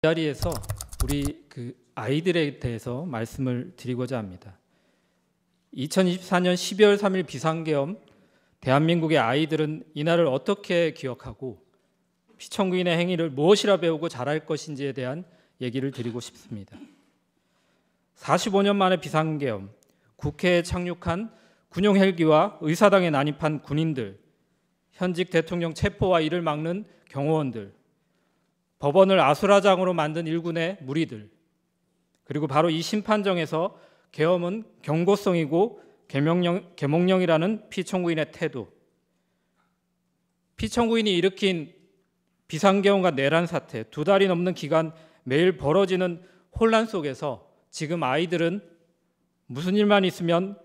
이 자리에서 우리 아이들에 대해서 말씀을 드리고자 합니다. 2024년 12월 3일 비상계엄, 대한민국의 아이들은 이날을 어떻게 기억하고 피청구인의 행위를 무엇이라 배우고 잘할 것인지에 대한 얘기를 드리고 싶습니다. 45년 만에 비상계엄, 국회에 착륙한 군용 헬기와 의사당에 난입한 군인들, 현직 대통령 체포와 이를 막는 경호원들, 법원을 아수라장으로 만든 일군의 무리들, 그리고 바로 이 심판정에서 계엄은 경고성이고 계몽령이라는 피청구인의 태도, 피청구인이 일으킨 비상계엄과 내란 사태, 2달이 넘는 기간 매일 벌어지는 혼란 속에서 지금 아이들은 무슨 일만 있으면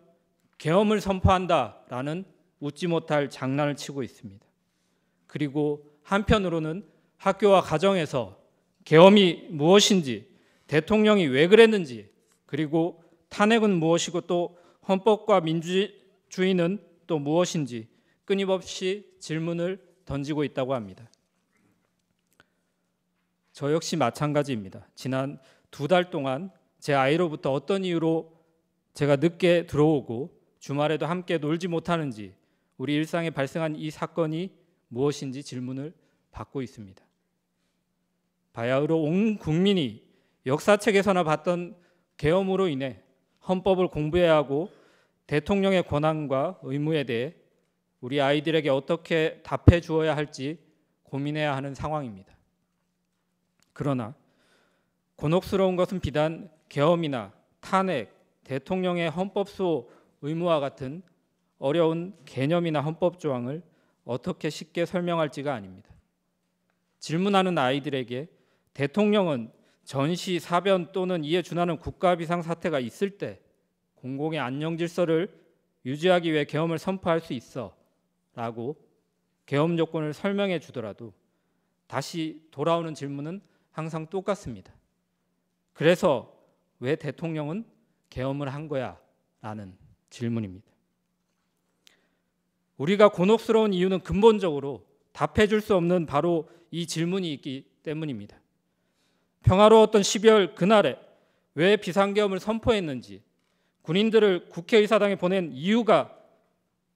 계엄을 선포한다라는 웃지 못할 장난을 치고 있습니다. 그리고 한편으로는 학교와 가정에서 계엄이 무엇인지, 대통령이 왜 그랬는지, 그리고 탄핵은 무엇이고 또 헌법과 민주주의는 또 무엇인지 끊임없이 질문을 던지고 있다고 합니다. 저 역시 마찬가지입니다. 지난 2달 동안 제 아이로부터 어떤 이유로 제가 늦게 들어오고 주말에도 함께 놀지 못하는지, 우리 일상에 발생한 이 사건이 무엇인지 질문을 받고 있습니다. 바야흐로 온 국민이 역사책에서나 봤던 계엄으로 인해 헌법을 공부해야 하고 대통령의 권한과 의무에 대해 우리 아이들에게 어떻게 답해 주어야 할지 고민해야 하는 상황입니다. 그러나 곤혹스러운 것은 비단 계엄이나 탄핵, 대통령의 헌법수호 의무와 같은 어려운 개념이나 헌법 조항을 어떻게 쉽게 설명할지가 아닙니다. 질문하는 아이들에게 대통령은 전시, 사변 또는 이에 준하는 국가 비상 사태가 있을 때 공공의 안녕 질서를 유지하기 위해 계엄을 선포할 수 있어 라고 계엄 조건을 설명해 주더라도 다시 돌아오는 질문은 항상 똑같습니다. 그래서 왜 대통령은 계엄을 한 거야? 라는 질문입니다. 우리가 곤혹스러운 이유는 근본적으로 답해 줄 수 없는 바로 이 질문이 있기 때문입니다. 평화로웠던 12월 그날에 왜 비상계엄을 선포했는지, 군인들을 국회의사당에 보낸 이유가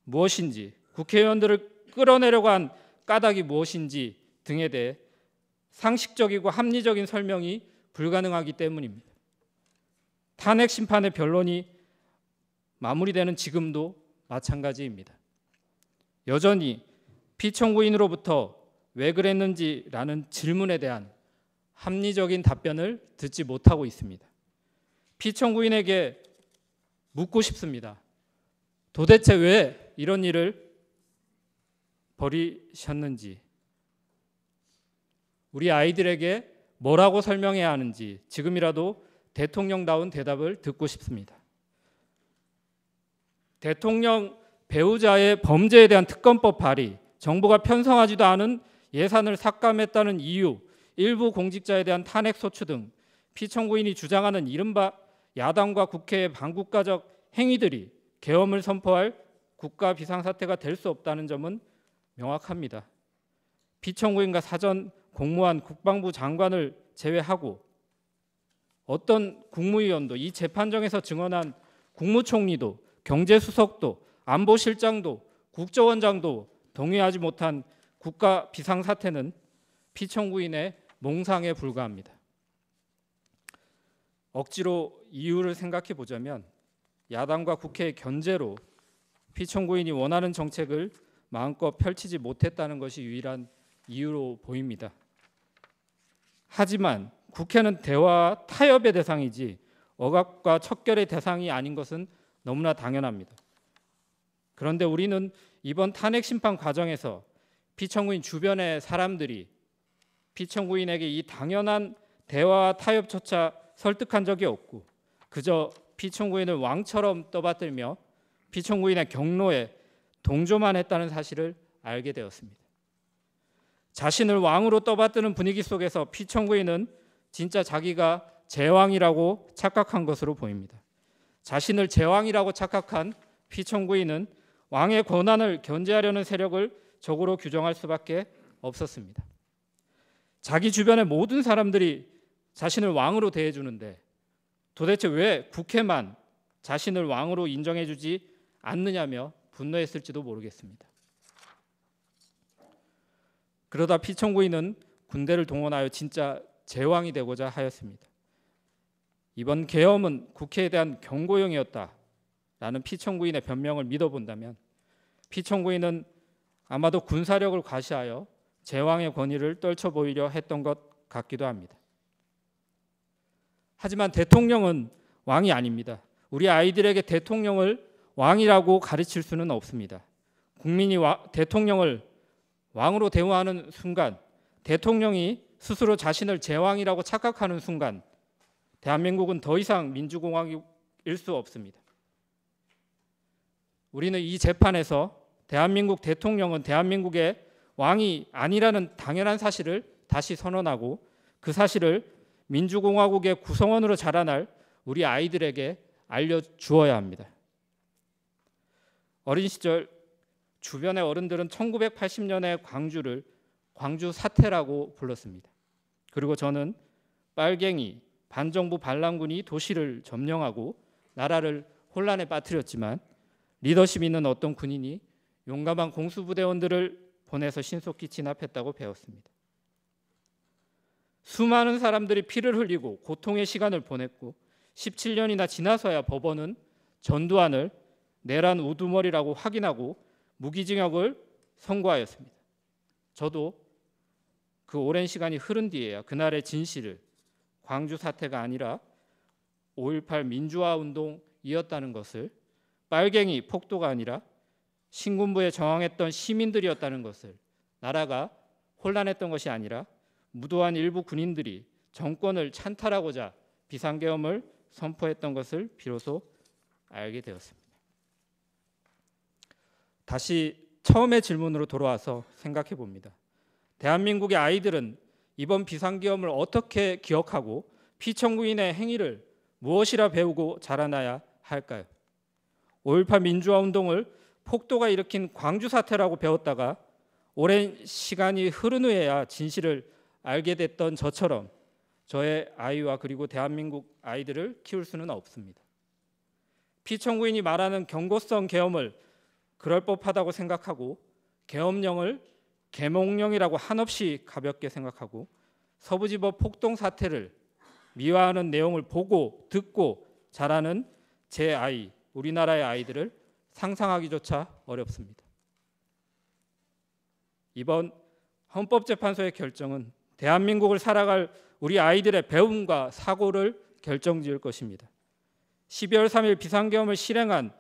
무엇인지, 국회의원들을 끌어내려고 한 까닭이 무엇인지 등에 대해 상식적이고 합리적인 설명이 불가능하기 때문입니다. 탄핵 심판의 변론이 마무리되는 지금도 마찬가지입니다. 여전히 피청구인으로부터 왜 그랬는지라는 질문에 대한 합리적인 답변을 듣지 못하고 있습니다. 피청구인에게 묻고 싶습니다. 도대체 왜 이런 일을 벌이셨는지, 우리 아이들에게 뭐라고 설명해야 하는지 지금이라도 대통령다운 대답을 듣고 싶습니다. 대통령 배우자의 범죄에 대한 특검법 발의, 정부가 편성하지도 않은 예산을 삭감했다는 이유, 일부 공직자에 대한 탄핵 소추 등 피청구인이 주장하는 이른바 야당과 국회의 반국가적 행위들이 계엄을 선포할 국가 비상사태가 될 수 없다는 점은 명확합니다. 피청구인과 사전 공무원, 국방부 장관을 제외하고 어떤 국무위원도, 이 재판정에서 증언한 국무총리도, 경제수석도, 안보실장도, 국정원장도 동의하지 못한 국가 비상사태는 피청구인의 몽상에 불과합니다. 억지로 이유를 생각해 보자면 야당과 국회의 견제로 피청구인이 원하는 정책을 마음껏 펼치지 못했다는 것이 유일한 이유로 보입니다. 하지만 국회는 대화와 타협의 대상이지 억압과 척결의 대상이 아닌 것은 너무나 당연합니다. 그런데 우리는 이번 탄핵 심판 과정에서 피청구인 주변의 사람들이 피청구인에게 이 당연한 대화와 타협조차 설득한 적이 없고 그저 피청구인을 왕처럼 떠받들며 피청구인의 경로에 동조만 했다는 사실을 알게 되었습니다. 자신을 왕으로 떠받드는 분위기 속에서 피청구인은 진짜 자기가 제왕이라고 착각한 것으로 보입니다. 자신을 제왕이라고 착각한 피청구인은 왕의 권한을 견제하려는 세력을 적으로 규정할 수밖에 없었습니다. 자기 주변의 모든 사람들이 자신을 왕으로 대해주는데 도대체 왜 국회만 자신을 왕으로 인정해주지 않느냐며 분노했을지도 모르겠습니다. 그러다 피청구인은 군대를 동원하여 진짜 제왕이 되고자 하였습니다. 이번 계엄은 국회에 대한 경고용이었다라는 피청구인의 변명을 믿어본다면 피청구인은 아마도 군사력을 과시하여 제왕의 권위를 떨쳐보이려 했던 것 같기도 합니다. 하지만 대통령은 왕이 아닙니다. 우리 아이들에게 대통령을 왕이라고 가르칠 수는 없습니다. 국민이 대통령을 왕으로 대우하는 순간, 대통령이 스스로 자신을 제왕이라고 착각하는 순간 대한민국은 더 이상 민주공화국일 수 없습니다. 우리는 이 재판에서 대한민국 대통령은 대한민국의 왕이 아니라는 당연한 사실을 다시 선언하고 그 사실을 민주공화국의 구성원으로 자라날 우리 아이들에게 알려주어야 합니다. 어린 시절 주변의 어른들은 1980년의 광주를 광주 사태라고 불렀습니다. 그리고 저는 빨갱이, 반정부 반란군이 도시를 점령하고 나라를 혼란에 빠뜨렸지만 리더십 있는 어떤 군인이 용감한 공수부대원들을 보내서 신속히 진압했다고 배웠습니다. 수많은 사람들이 피를 흘리고 고통의 시간을 보냈고 17년이나 지나서야 법원은 전두환을 내란 우두머리라고 확인하고 무기징역을 선고하였습니다. 저도 그 오랜 시간이 흐른 뒤에야 그날의 진실을 광주 사태가 아니라 5.18 민주화 운동이었다는 것을, 빨갱이 폭도가 아니라 신군부에 저항했던 시민들이었다는 것을, 나라가 혼란했던 것이 아니라 무도한 일부 군인들이 정권을 찬탈하고자 비상계엄을 선포했던 것을 비로소 알게 되었습니다. 다시 처음의 질문으로 돌아와서 생각해 봅니다. 대한민국의 아이들은 이번 비상계엄을 어떻게 기억하고 피청구인의 행위를 무엇이라 배우고 자라나야 할까요? 5.18 민주화 운동을 폭도가 일으킨 광주 사태라고 배웠다가 오랜 시간이 흐른 후에야 진실을 알게 됐던 저처럼 저의 아이와 그리고 대한민국 아이들을 키울 수는 없습니다. 피청구인이 말하는 경고성 계엄을 그럴 법하다고 생각하고 계엄령을 계몽령이라고 한없이 가볍게 생각하고 서부지법 폭동 사태를 미화하는 내용을 보고 듣고 자라는 제 아이, 우리나라의 아이들을 상상하기조차 어렵습니다. 이번 헌법재판소의 결정은 대한민국을 살아갈 우리 아이들의 배움과 사고를 결정지을 것입니다. 12월 3일 비상계엄을 실행한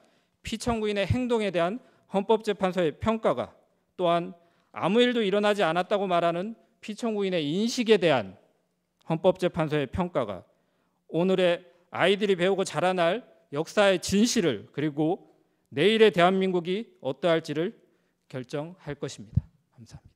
피청구인의 행동에 대한 헌법재판소의 평가가, 또한 아무 일도 일어나지 않았다고 말하는 피청구인의 인식에 대한 헌법재판소의 평가가 오늘의 아이들이 배우고 자라날 역사의 진실을, 그리고 내일의 대한민국이 어떠할지를 결정할 것입니다. 감사합니다.